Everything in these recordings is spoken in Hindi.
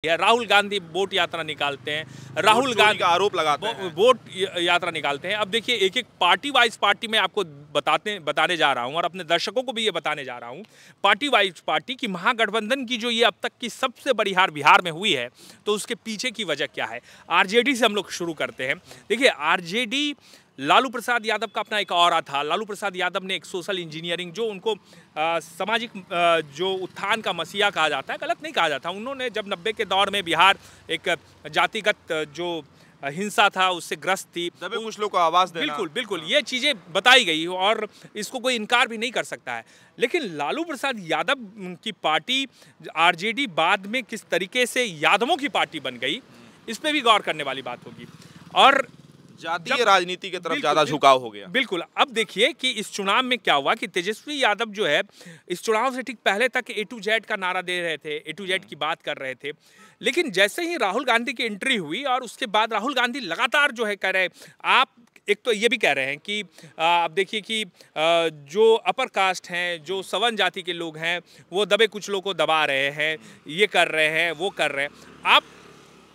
या राहुल गांधी बोट यात्रा निकालते हैं, राहुल गांधी का आरोप लगाते हैं, बोट यात्रा निकालते हैं। अब देखिए एक एक पार्टी वाइज पार्टी में आपको बताने जा रहा हूं और अपने दर्शकों को भी ये बताने जा रहा हूं, पार्टी वाइज पार्टी की महागठबंधन की जो ये अब तक की सबसे बड़ी हार बिहार में हुई है, तो उसके पीछे की वजह क्या है। आरजेडी से हम लोग शुरू करते हैं। देखिए आरजेडी, लालू प्रसाद यादव का अपना एक ऑरा था। लालू प्रसाद यादव ने एक सोशल इंजीनियरिंग, जो उनको सामाजिक जो उत्थान का मसीहा कहा जाता है, गलत नहीं कहा जाता, उन्होंने जब 90 के दौर में बिहार एक जातिगत जो हिंसा था उससे ग्रस्त थी, तभी कुछ लोग को आवाज देना, बिल्कुल बिल्कुल ये चीज़ें बताई गई और इसको कोई इनकार भी नहीं कर सकता है। लेकिन लालू प्रसाद यादव की पार्टी आरजेडी बाद में किस तरीके से यादवों की पार्टी बन गई, इस पर भी गौर करने वाली बात होगी। और जातीय राजनीति की तरफ ज्यादा झुकाव हो गया। बिल्कुल। अब देखिए कि इस चुनाव में क्या हुआ कि तेजस्वी यादव जो है इस चुनाव से ठीक पहले तक A to Z का नारा दे रहे थे, A to Z की बात कर रहे थे, लेकिन जैसे ही राहुल गांधी की एंट्री हुई और उसके बाद राहुल गांधी लगातार जो है कह रहे, आप एक तो ये भी कह रहे हैं कि आप देखिए कि जो अपर कास्ट हैं, जो सवर्ण जाति के लोग हैं, वो दबे कुचलों को दबा रहे हैं, ये कर रहे हैं, वो कर रहे हैं। आप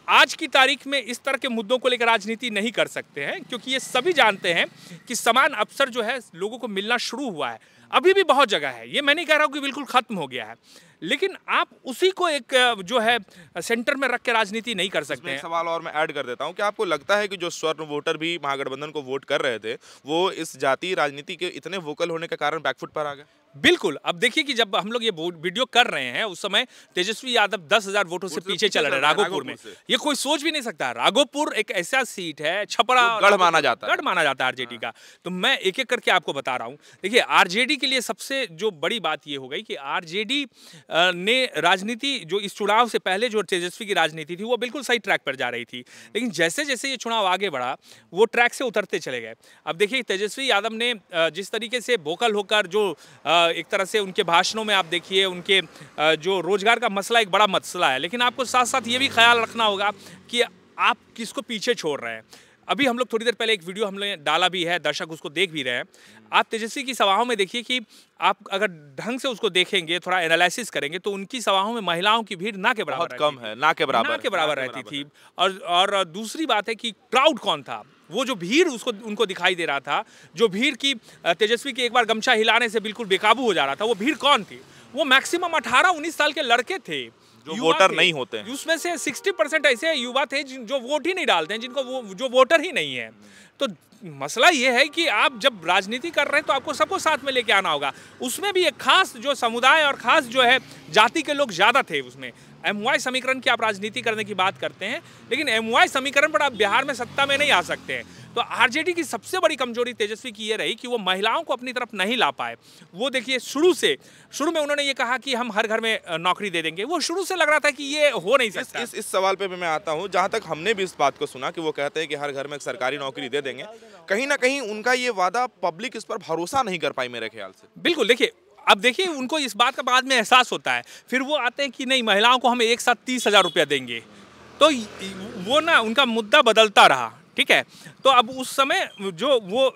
आज की तारीख में इस तरह के मुद्दों को लेकर राजनीति नहीं कर सकते हैं, क्योंकि ये सभी जानते हैं कि समान अवसर जो है लोगों को मिलना शुरू हुआ है। अभी भी बहुत जगह है, ये मैं नहीं कह रहा हूँ कि बिल्कुल खत्म हो गया है, लेकिन आप उसी को एक जो है सेंटर में रख के राजनीति नहीं कर सकते हैं। एक सवाल और मैं ऐड कर देता हूं कि आपको लगता है कि जो स्वर्ण वोटर भी महागठबंधन को वोट कर रहे थे, वो इस जातीय राजनीति के इतने वोकल होने के कारण बैकफुट पर आ गए? बिल्कुल। अब देखिए कि जब हम लोग ये वीडियो कर रहे हैं उस समय तेजस्वी यादव 10,000 वोटों से पीछे चल रहे हैं राघोपुर में। ये कोई सोच भी नहीं सकता। राघोपुर एक ऐसा सीट है, छपरा गढ़ माना जाता है आरजेडी का। तो मैं एक एक करके आपको बता रहा हूँ। देखिए आरजेडी के लिए सबसे जो बड़ी बात ये हो गई कि आरजेडी ने राजनीति, जो इस चुनाव से पहले जो तेजस्वी की राजनीति थी वो बिल्कुल सही ट्रैक पर जा रही थी, लेकिन जैसे जैसे ये चुनाव आगे बढ़ा वो ट्रैक से उतरते चले गए। अब देखिए तेजस्वी यादव ने जिस तरीके से वोकल होकर, जो एक तरह से उनके भाषणों में आप देखिए, उनके जो रोजगार का मसला एक बड़ा मसला है, लेकिन आपको साथ साथ ये भी ख्याल रखना होगा कि आप किसको पीछे छोड़ रहे हैं। अभी हम लोग थोड़ी देर पहले एक वीडियो हमने डाला भी है, दर्शक उसको देख भी रहे हैं। आप तेजस्वी की सभाओं में देखिए कि आप अगर ढंग से उसको देखेंगे, थोड़ा एनालिसिस करेंगे, तो उनकी सभाओं में महिलाओं की भीड़ ना के बराबर कम है, ना के बराबर रहती थी। और दूसरी बात है कि क्राउड कौन था, वो जो भीड़ उनको दिखाई दे रहा था, जो भीड़ की तेजस्वी के एक बार गमछा हिलाने से बिल्कुल बेकाबू हो जा रहा था, वो भीड़ कौन थी? वो मैक्सिमम 18-19 साल के लड़के थे जो वोटर नहीं होते हैं। उसमें से 60% ऐसे युवा थे जो वोट ही नहीं डालते हैं, जिनको जो वोटर ही नहीं है। तो मसला ये है कि आप जब राजनीति कर रहे हैं तो आपको सबको साथ में लेके आना होगा। उसमें भी एक खास जो समुदाय और खास जो है जाति के लोग ज्यादा थे उसमें। MY समीकरण की आप राजनीति करने की बात करते हैं, लेकिन MY समीकरण पर आप बिहार में सत्ता में नहीं आ सकते हैं। तो आरजेडी की सबसे बड़ी कमजोरी तेजस्वी की ये रही कि वो महिलाओं को अपनी तरफ नहीं ला पाए। वो देखिए शुरू में उन्होंने ये कहा कि हम हर घर में नौकरी दे देंगे, वो शुरू से लग रहा था कि ये हो नहीं सकता। इस सवाल पे मैं आता हूँ, जहाँ तक हमने भी इस बात को सुना कि वो कहते हैं कि हर घर में एक सरकारी नौकरी दे देंगे, कहीं ना कहीं उनका ये वादा पब्लिक इस पर भरोसा नहीं कर पाई मेरे ख्याल से। बिल्कुल। देखिए अब देखिए उनको इस बात का बाद में एहसास होता है, फिर वो आते हैं कि नहीं महिलाओं को हम एक साथ 30,000 रुपया देंगे, तो वो ना उनका मुद्दा बदलता रहा, ठीक है। तो अब उस समय जो वो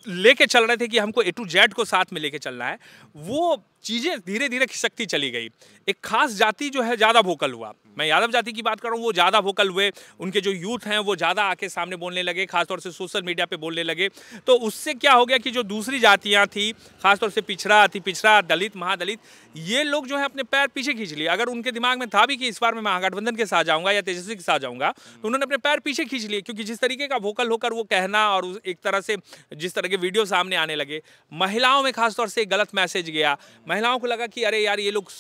लेके चल रहे थे कि हमको A to Z को साथ में लेके चलना है, वो चीज़ें धीरे धीरे खिसकती चली गई। एक खास जाति जो है ज़्यादा वोकल हुआ। मैं यादव जाति की बात कर रहा हूँ, वो ज़्यादा वोकल हुए। उनके जो यूथ हैं वो ज़्यादा आके सामने बोलने लगे, खासतौर से सोशल मीडिया पे बोलने लगे। तो उससे क्या हो गया कि जो दूसरी जातियाँ थी, खासतौर से पिछड़ा, अति पिछड़ा, दलित, महादलित, ये लोग जो है अपने पैर पीछे खींच लिए। अगर उनके दिमाग में था भी कि इस बार मैं महागठबंधन के साथ जाऊँगा या तेजस्वी के साथ जाऊँगा, तो उन्होंने अपने पैर पीछे खींच लिए, क्योंकि जिस तरीके का वोकल होकर वो कहना और एक तरह से जिस तरह के वीडियो सामने आने लगे, महिलाओं में खासतौर से गलत मैसेज गया। महिलाओं को लगा कि अरे यार ये लोग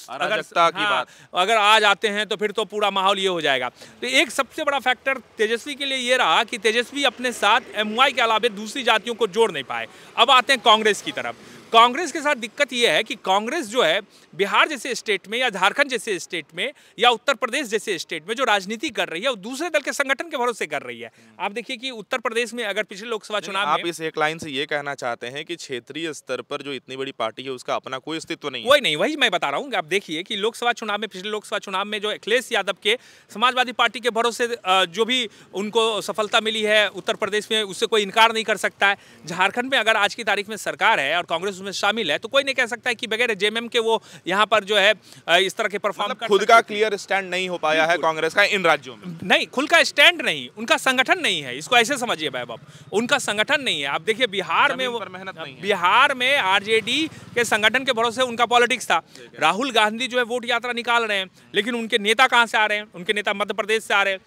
अगर आ जाते हैं तो फिर तो पूरा माहौल ये हो जाएगा। तो एक सबसे बड़ा फैक्टर तेजस्वी के लिए ये रहा कि तेजस्वी अपने साथ MY के अलावा दूसरी जातियों को जोड़ नहीं पाए। अब आते हैं कांग्रेस की तरफ। कांग्रेस के साथ दिक्कत यह है कि कांग्रेस जो है बिहार जैसे स्टेट में या झारखंड जैसे स्टेट में या उत्तर प्रदेश जैसे स्टेट में जो राजनीति कर रही है वो दूसरे दल के संगठन के भरोसे कर रही है। आप देखिए कि उत्तर प्रदेश में अगर पिछले लोकसभा चुनाव में, आप इस एक लाइन से ये कहना चाहते हैं कि क्षेत्रीय स्तर पर जो इतनी बड़ी पार्टी है उसका अपना कोई अस्तित्व नहीं है? वही मैं बता रहा हूँ। आप देखिए कि लोकसभा चुनाव में, पिछले लोकसभा चुनाव में जो अखिलेश यादव के समाजवादी पार्टी के भरोसे जो भी उनको सफलता मिली है उत्तर प्रदेश में, उससे कोई इनकार नहीं कर सकता है। झारखंड में अगर आज की तारीख में सरकार है और कांग्रेस उसमें शामिल है, तो कोई नहीं कह सकता है कि बगैर जेएमएम के वो यहाँ पर जो है इस तरह के परफॉर्म कर खुद का क्लियर स्टैंड नहीं हो पाया है कांग्रेस का इन राज्यों में। नहीं, खुद का स्टैंड नहीं, उनका संगठन नहीं है, इसको ऐसे समझिए वैभव, उनका संगठन नहीं है। आप देखिए बिहार में मेहनत नहीं है। बिहार में आरजेडी के संगठन के भरोसे उनका पॉलिटिक्स था। राहुल गांधी जो है वोट यात्रा निकाल रहे हैं, लेकिन उनके नेता कहाँ से आ रहे हैं? उनके नेता मध्य प्रदेश से आ रहे हैं,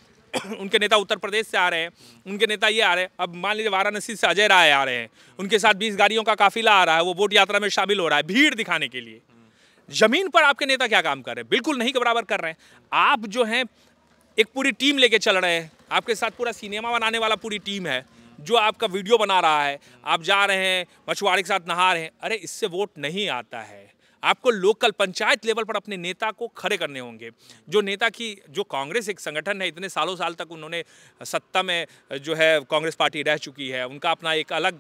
उनके नेता उत्तर प्रदेश से आ रहे हैं, उनके नेता ये आ रहे हैं। अब मान लीजिए वाराणसी से अजय राय आ रहे हैं, उनके साथ 20 गाड़ियों का काफिला आ रहा है, वो वोट यात्रा में शामिल हो रहा है भीड़ दिखाने के लिए। जमीन पर आपके नेता क्या काम कर रहे हैं? बिल्कुल नहीं के बराबर कर रहे हैं। आप जो हैं एक पूरी टीम लेके चल रहे हैं, आपके साथ पूरा सिनेमा बनाने वाला पूरी टीम है जो आपका वीडियो बना रहा है, आप जा रहे हैं मछुआरे के साथ नहा रहे हैं। अरे इससे वोट नहीं आता है। आपको लोकल पंचायत लेवल पर अपने नेता को खड़े करने होंगे। जो नेता की जो कांग्रेस एक संगठन है, इतने सालों साल तक उन्होंने सत्ता में जो है कांग्रेस पार्टी रह चुकी है, उनका अपना एक अलग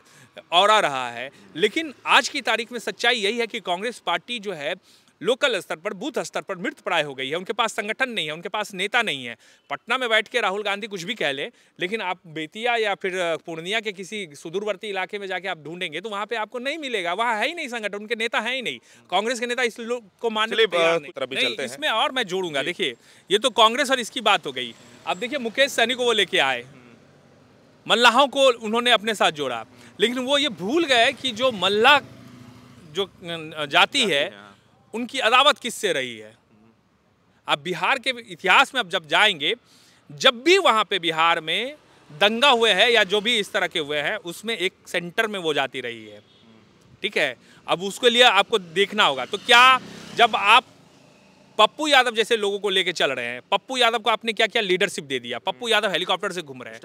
ऑरा रहा है। लेकिन आज की तारीख में सच्चाई यही है कि कांग्रेस पार्टी जो है लोकल स्तर पर, बूथ स्तर पर मृत प्राय हो गई है। उनके पास संगठन नहीं है, उनके पास नेता नहीं है। पटना में बैठ के राहुल गांधी कुछ भी कह ले, लेकिन आप बेतिया या फिर पूर्णिया के किसी सुदूरवर्ती इलाके में जाके आप ढूंढेंगे तो वहां पे आपको नहीं मिलेगा। वहां है ही नहीं संगठन, उनके नेता है ही नहीं। कांग्रेस के नेता इस लोग को मानने को तैयार नहीं। इसमें और मैं जोड़ूंगा, देखिए ये तो कांग्रेस और इसकी बात हो गई। अब देखिए मुकेश सहनी को वो लेके आए, मल्लाहों को उन्होंने अपने साथ जोड़ा, लेकिन वो ये भूल गए कि जो मल्लाह जो जाति है उनकी अदावत किससे रही है। आप बिहार के इतिहास में अब जब जाएंगे, जब भी वहाँ पे बिहार में दंगा हुए हैं या जो भी इस तरह के हुए हैं, उसमें एक सेंटर में वो जाती रही है। ठीक है, अब उसके लिए आपको देखना होगा। तो क्या जब आप पप्पू यादव जैसे लोगों को लेके चल रहे हैं, पप्पू यादव को आपने क्या क्या लीडरशिप दे दिया, पप्पू यादव हेलीकॉप्टर से घूम रहे हैं,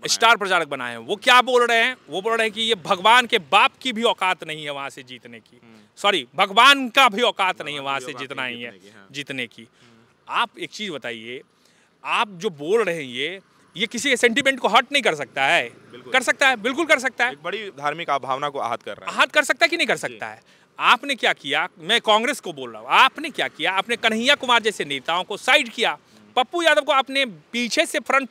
स्टार प्रचारक बनाए हैं। वो क्या बोल रहे हैं? वो बोल रहे हैं कि ये भगवान के बाप की भी औकात नहीं है वहां से जीतने की, सॉरी भगवान का भी औकात नहीं है वहां से जितना ही है जीतने की। आप एक चीज बताइए, आप जो बोल रहे हैं ये किसी के सेंटिमेंट को हर्ट नहीं कर सकता है? कर सकता है, बिल्कुल कर सकता है। एक बड़ी धार्मिक भावना को आहत कर रहा है। आहत कर सकता है कि नहीं कर सकता है? आपने क्या किया? मैं कांग्रेस को बोल रहा हूँ, आपने क्या किया? आपने कन्हैया कुमार जैसे नेताओं को साइड किया, पप्पू यादव को आपने पीछे से फ्रंट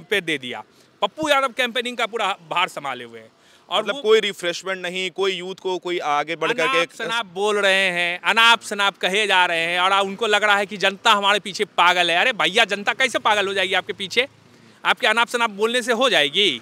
पे दे दिया। पप्पू यादव कैंपेनिंग का पूरा भार संभाले हुए हैं और मतलब कोई रिफ्रेशमेंट नहीं, कोई यूथ को कोई आगे बढ़ करके शनाब बोल रहे हैं, अनाप शनाप कहे जा रहे हैं और उनको लग रहा है कि जनता हमारे पीछे पागल है। अरे भैया, जनता कैसे पागल हो जाएगी आपके पीछे? आपके अनाप शनाप बोलने से हो जाएगी?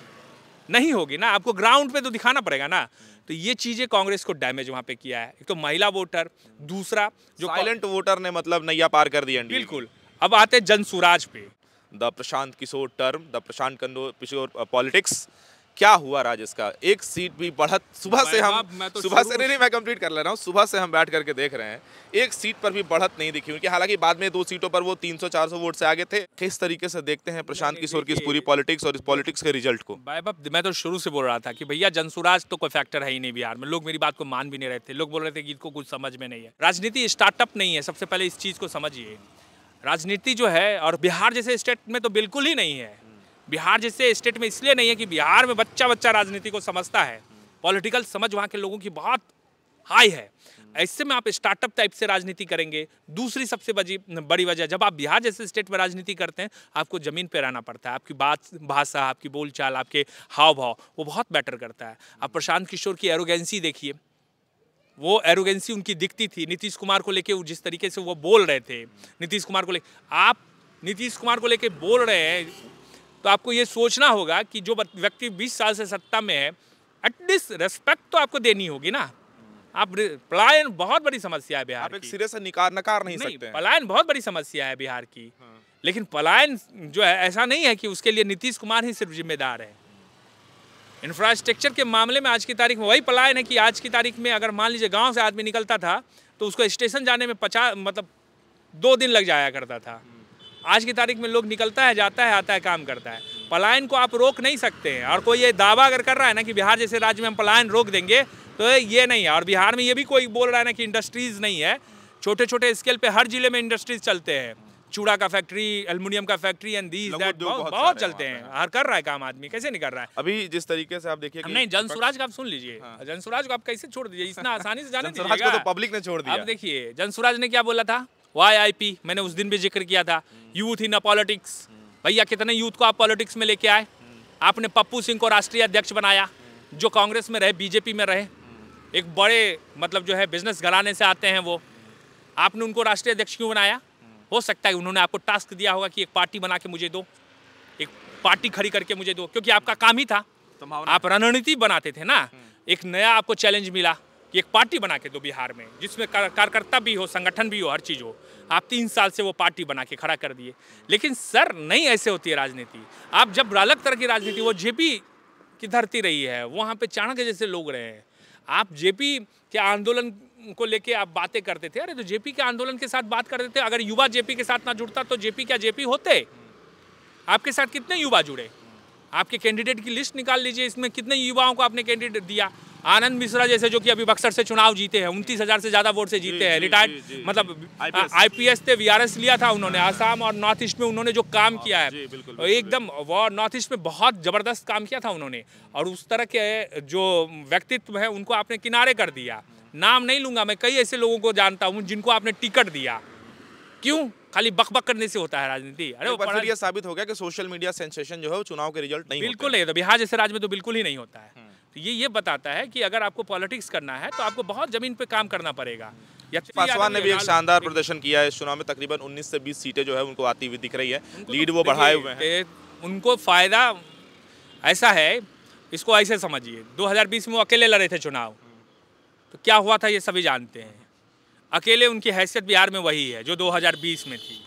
नहीं होगी ना, आपको ग्राउंड पे तो दिखाना पड़ेगा ना। तो ये चीजें कांग्रेस को डैमेज वहां पे किया है। एक तो महिला वोटर, दूसरा जो साइलेंट वोटर ने मतलब नैया पार कर दिया। बिल्कुल। अब आते हैं जनसुराज पे, the Prashant Kishor term, the Prashant Kishor politics. क्या हुआ राजेश का? एक सीट भी बढ़त सुबह से हम सुबह से नहीं मैं कंप्लीट कर ले रहा हूँ, सुबह से हम बैठ करके देख रहे हैं, एक सीट पर भी बढ़त नहीं दिखी उनकी। हालांकि बाद में 2 सीटों पर वो 300-400 वोट से आगे थे। किस तरीके से देखते हैं प्रशांत किशोर की इस पूरी पॉलिटिक्स और इस पॉलिटिक्स के रिजल्ट को? मैं तो शुरू से बोल रहा था कि भैया जनसुराज तो कोई फैक्टर है ही नहीं बिहार में। लोग मेरी बात को मान भी नहीं रहे थे, लोग बोल रहे थे कि इनको कुछ समझ में नहीं है। राजनीति स्टार्टअप नहीं है, सबसे पहले इस चीज को समझिए। राजनीति जो है, और बिहार जैसे स्टेट में तो बिल्कुल ही नहीं है। बिहार जैसे स्टेट में इसलिए नहीं है कि बिहार में बच्चा राजनीति को समझता है, पॉलिटिकल समझ वहाँ के लोगों की बहुत हाई है। ऐसे में आप स्टार्टअप टाइप से राजनीति करेंगे। दूसरी सबसे बड़ी वजह, जब आप बिहार जैसे स्टेट में राजनीति करते हैं, आपको जमीन पे रहना पड़ता है। आपकी बात भाषा, आपकी बोलचाल, आपके हाव भाव वो बहुत मैटर करता है। आप प्रशांत किशोर की एरोगेंसी देखिए, वो एरोगेंसी उनकी दिखती थी। नीतीश कुमार को लेके जिस तरीके से वो बोल रहे थे, नीतीश कुमार को लेके, आप नीतीश कुमार को लेके बोल रहे हैं तो आपको ये सोचना होगा कि जो व्यक्ति 20 साल से सत्ता में है, एटलीस्ट रेस्पेक्ट तो आपको देनी होगी ना। आप पलायन बहुत बड़ी समस्या है बिहार आप एक सिरे से नकार नहीं सकते हैं। पलायन बहुत बड़ी समस्या है बिहार की। लेकिन पलायन जो है ऐसा नहीं है कि उसके लिए नीतीश कुमार ही सिर्फ जिम्मेदार है। इंफ्रास्ट्रक्चर के मामले में आज की तारीख में वही पलायन है कि आज की तारीख में अगर मान लीजिए गाँव से आदमी निकलता था तो उसको स्टेशन जाने में 2 दिन लग जाया करता था। आज की तारीख में लोग निकलता है, जाता है, आता है, काम करता है। पलायन को आप रोक नहीं सकते हैं। और कोई ये दावा अगर कर रहा है ना कि बिहार जैसे राज्य में हम पलायन रोक देंगे, तो ये नहीं है। और बिहार में ये भी कोई बोल रहा है ना कि इंडस्ट्रीज नहीं है। छोटे छोटे स्केल पे हर जिले में इंडस्ट्रीज चलते हैं। चूड़ा का फैक्ट्री, एल्युमिनियम का फैक्ट्री एंड दीज दैट बहुत चलते हैं। हर कर रहा है काम, आदमी कैसे नहीं कर रहा है? अभी जिस तरीके से आप देखिए, नहीं जनसुराज का आप सुन लीजिए। जनसुराज को आप कैसे छोड़ दीजिए, इतना आसानी से जाने दीजिएगा। तो पब्लिक ने छोड़ दिया। अब देखिए जनसुराज ने क्या बोला था, YIP, मैंने उस दिन भी जिक्र किया था, यूथ इन पॉलिटिक्स। भैया कितने यूथ को आप पॉलिटिक्स में लेके आए? आपने पप्पू सिंह को राष्ट्रीय अध्यक्ष बनाया, जो कांग्रेस में रहे, बीजेपी में रहे, एक बड़े मतलब जो है बिजनेस घराने से आते हैं वो, आपने उनको राष्ट्रीय अध्यक्ष क्यों बनाया? हो सकता है उन्होंने आपको टास्क दिया होगा कि एक पार्टी बना के मुझे दो, एक पार्टी खड़ी करके मुझे दो, क्योंकि आपका काम ही था, आप रणनीति बनाते थे ना। एक नया आपको चैलेंज मिला कि एक पार्टी बना के दो बिहार में, जिसमें कार्यकर्ता भी हो, संगठन भी हो, हर चीज़ हो। आप 3 साल से वो पार्टी बना के खड़ा कर दिए। लेकिन सर नहीं ऐसे होती है राजनीति। आप जब अलग तरह की राजनीति, वो जेपी की धरती रही है, वहाँ पे चाणक्य जैसे लोग रहे हैं। आप जेपी के आंदोलन को लेके आप बातें करते थे, अरे तो जेपी के आंदोलन के साथ बात करते थे। अगर युवा जेपी के साथ ना जुड़ता तो जेपी क्या जेपी होते? आपके साथ कितने युवा जुड़े? आपके कैंडिडेट की लिस्ट निकाल लीजिए, इसमें कितने युवाओं को आपने कैंडिडेट दिया। आनंद मिश्रा जैसे, जो कि अभी बक्सर से चुनाव जीते हैं, 29,000 से ज़्यादा वोट से जीते हैं, रिटायर्ड मतलब आईपीएस थे, वीआरएस लिया था उन्होंने। आसाम और नॉर्थ ईस्ट में उन्होंने जो काम किया है एकदम, वो नॉर्थ ईस्ट में बहुत ज़बरदस्त काम किया था उन्होंने। और उस तरह के जो व्यक्तित्व है उनको आपने किनारे कर दिया। नाम नहीं लूँगा मैं, कई ऐसे लोगों को जानता हूँ जिनको आपने टिकट दिया। क्यों? खाली बक करने से होता है राजनीति? अरे फिर ये साबित हो गया कि सोशल मीडिया सेंसेशन जो है वो चुनाव के रिजल्ट नहीं बिल्कुल नहीं होता। बिहार जैसे राज्य में तो बिल्कुल ही नहीं होता है। तो ये बताता है कि अगर आपको पॉलिटिक्स करना है तो आपको बहुत जमीन पे काम करना पड़ेगा। पासवान ने भी एक शानदार प्रदर्शन किया है इस चुनाव में, तकरीबन 19 से 20 सीटें जो है उनको आती हुई दिख रही है, लीड वो बढ़ाए हुए हैं। उनको फायदा ऐसा है, इसको ऐसे समझिए, 2020 में वो अकेले लड़े थे चुनाव, तो क्या हुआ था ये सभी जानते हैं। अकेले उनकी हैसियत बिहार में वही है जो 2020 में थी।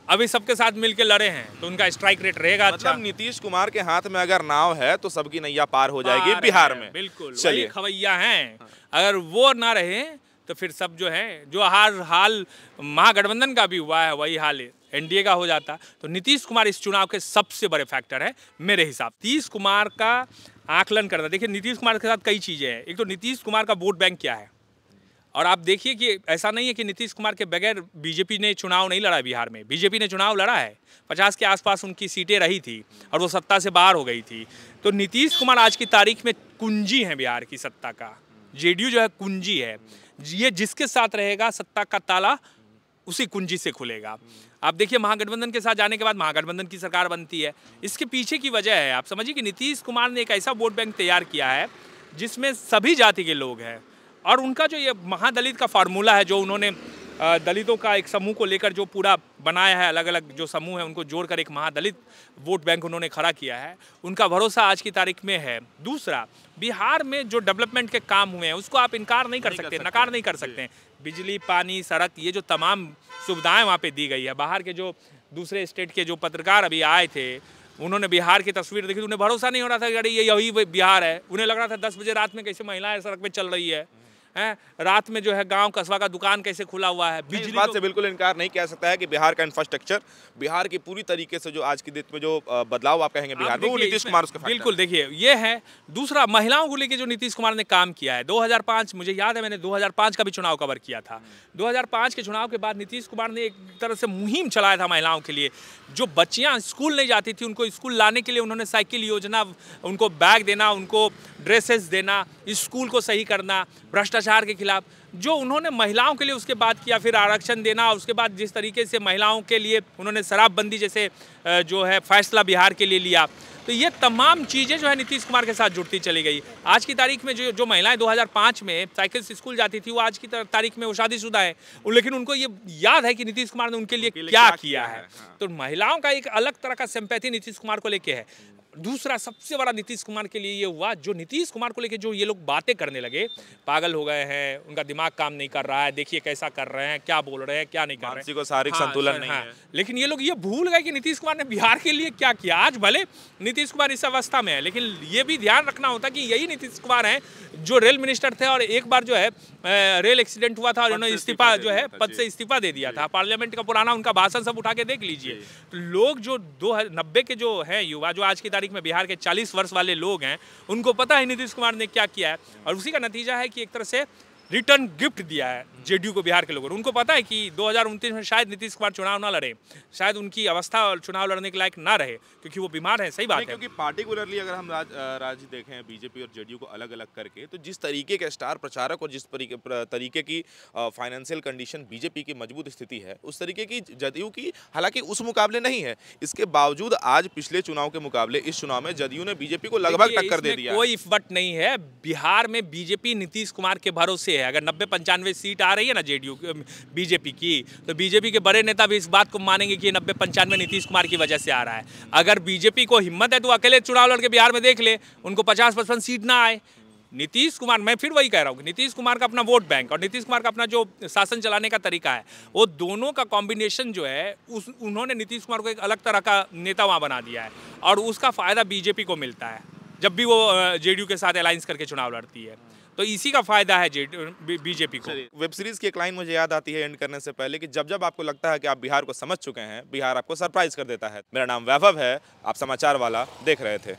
अभी सबके साथ मिलके लड़े हैं तो उनका स्ट्राइक रेट रहेगा अच्छा। मतलब नीतीश कुमार के हाथ में अगर नाव है तो सबकी नैया पार हो जाएगी बिहार में। बिल्कुल, चलिए खवैया हैं। अगर वो ना रहे तो फिर सब जो है, जो हाल महागठबंधन का भी हुआ है वही हाल एनडीए का हो जाता। तो नीतीश कुमार इस चुनाव के सबसे बड़े फैक्टर है मेरे हिसाब। नीतीश कुमार का आकलन करना, देखिए नीतीश कुमार के साथ कई चीज़ें हैं। एक तो नीतीश कुमार का वोट बैंक क्या है, और आप देखिए कि ऐसा नहीं है कि नीतीश कुमार के बगैर बीजेपी ने चुनाव नहीं लड़ा बिहार में। बीजेपी ने चुनाव लड़ा है, 50 के आसपास उनकी सीटें रही थी और वो सत्ता से बाहर हो गई थी। तो नीतीश कुमार आज की तारीख में कुंजी है बिहार की सत्ता का। जेडीयू जो है कुंजी है, ये जिसके साथ रहेगा सत्ता का ताला उसी कुंजी से खुलेगा। आप देखिए महागठबंधन के साथ जाने के बाद महागठबंधन की सरकार बनती है। इसके पीछे की वजह है, आप समझिए कि नीतीश कुमार ने एक ऐसा वोट बैंक तैयार किया है जिसमें सभी जाति के लोग हैं। और उनका जो ये महादलित का फार्मूला है, जो उन्होंने दलितों का एक समूह को लेकर जो पूरा बनाया है, अलग अलग जो समूह है उनको जोड़कर एक महादलित वोट बैंक उन्होंने खड़ा किया है, उनका भरोसा आज की तारीख में है। दूसरा, बिहार में जो डेवलपमेंट के काम हुए हैं उसको आप इनकार नहीं कर सकते, नकार नहीं कर सकते। बिजली, पानी, सड़क, ये जो तमाम सुविधाएं वहाँ पे दी गई है। बाहर के जो दूसरे स्टेट के जो पत्रकार अभी आए थे, उन्होंने बिहार की तस्वीर देखी, उन्हें भरोसा नहीं हो रहा था कि अरे ये यही बिहार है। उन्हें लग रहा था 10 बजे रात में कैसे महिलाएं सड़क पे चल रही है, रात में जो है गांव कस्बा का दुकान कैसे खुला हुआ है। बिजली, इस बात से बिल्कुल इनकार नहीं किया सकता है कि बिहार का इंफ्रास्ट्रक्चर, बिहार की पूरी तरीके से जो आज की डेट में जो बदलाव आप कहेंगे बिहार में, वो नीतीश कुमार उसका बिल्कुल देखिए ये है। दूसरा, महिलाओं को लेकर जो नीतीश कुमार ने काम किया है, 2005 मुझे याद है, मैंने 2005 का भी चुनाव कवर किया था। 2005 के चुनाव के बाद नीतीश कुमार ने एक तरह से मुहिम चलाया था महिलाओं के लिए। जो बच्चियां स्कूल नहीं जाती थी उनको स्कूल लाने के लिए उन्होंने साइकिल योजना, उनको बैग देना, उनको ड्रेसेस देना, स्कूल को सही करना, भ्रष्टाचार के खिलाफ जो उन्होंने महिलाओं के लिए उसके बाद किया, फिर आरक्षण देना, उसके बाद जिस तरीके से महिलाओं के लिए उन्होंने शराबबंदी जैसे जो है फैसला बिहार के लिए लिया, तो ये तमाम चीज़ें जो है नीतीश कुमार के साथ जुड़ती चली गई। आज की तारीख में जो महिलाएं 2005 में साइकिल से स्कूल जाती थी, वो आज की तारीख में वो शादीशुदा है, लेकिन उनको ये याद है कि नीतीश कुमार ने उनके लिए क्या किया है। तो महिलाओं का एक अलग तरह का सिंपैथी नीतीश कुमार को लेके है। दूसरा सबसे बड़ा नीतीश कुमार के लिए ये हुआ, जो नीतीश कुमार को लेके जो ये लोग बातें करने लगे, पागल हो गए हैं, उनका दिमाग काम नहीं कर रहा है, देखिए कैसा कर रहे हैं, क्या बोल रहे हैं, क्या नहीं कर रहे हैं, को शारीरिक संतुलन नहीं है। लेकिन ये लोग ये भूल गए कि नीतीश कुमार ने बिहार के लिए क्या किया। आज भले नीतीश कुमार इस अवस्था में है, लेकिन ये भी ध्यान रखना होता कि यही नीतीश कुमार हैं जो रेल मिनिस्टर थे और एक बार जो है रेल एक्सीडेंट हुआ था और उन्होंने इस्तीफा जो है पद से इस्तीफा दे दिया था। पार्लियामेंट का पुराना उनका भाषण सब उठा के देख लीजिए। तो लोग जो 90 के जो हैं युवा, जो आज की तारीख में बिहार के 40 वर्ष वाले लोग हैं, उनको पता है नीतीश कुमार ने क्या किया है। और उसी का नतीजा है कि एक तरह से रिटर्न गिफ्ट दिया है जेडीयू को बिहार के लोगों ने। उनको पता है कि 2029 में शायद नीतीश कुमार चुनाव ना लड़े, शायद उनकी अवस्था चुनाव लड़ने के लायक ना रहे क्योंकि वो बीमार है। सही बात है, क्योंकि पार्टिकुलरली अगर हम राज्य देखें बीजेपी और जेडीयू को अलग अलग करके, तो जिस तरीके के स्टार प्रचारक और जिस तरीके की फाइनेंशियल कंडीशन बीजेपी की मजबूत स्थिति है, उस तरीके की जदयू की हालांकि उस मुकाबले नहीं है। इसके बावजूद आज पिछले चुनाव के मुकाबले इस चुनाव में जदयू ने बीजेपी को लगभग टक्कर दे दिया। कोई इफवट नहीं है, बिहार में बीजेपी नीतीश कुमार के भरोसे है। अगर 90-95 सीट आ रही है ना जेडीयू बीजेपी की, तो बीजेपी के बड़े नेता भी इस बात को मानेंगे कि 90-95 नीतीश कुमार की वजह से आ रहा है। अगर बीजेपी को हिम्मत है तो अकेले चुनाव लड़के बिहार में देख ले, उनको 50-55 सीट ना आए। नीतीश कुमार, मैं फिर वही कह रहा हूँ कि नीतीश कुमार का अपना वोट बैंक और नीतीश कुमार का अपना जो शासन चलाने का तरीका है, वो दोनों का कॉम्बिनेशन जो है उन्होंने नीतीश कुमार को एक अलग तरह का नेता वहाँ बना दिया है और उसका फायदा बीजेपी को मिलता है जब भी वो जेडीयू के साथ अलायंस करके चुनाव लड़ती है। तो इसी का फायदा है बीजेपी को। वेब सीरीज की एक लाइन मुझे याद आती है एंड करने से पहले कि जब जब आपको लगता है कि आप बिहार को समझ चुके हैं, बिहार आपको सरप्राइज कर देता है। मेरा नाम वैभव है, आप समाचार वाला देख रहे थे।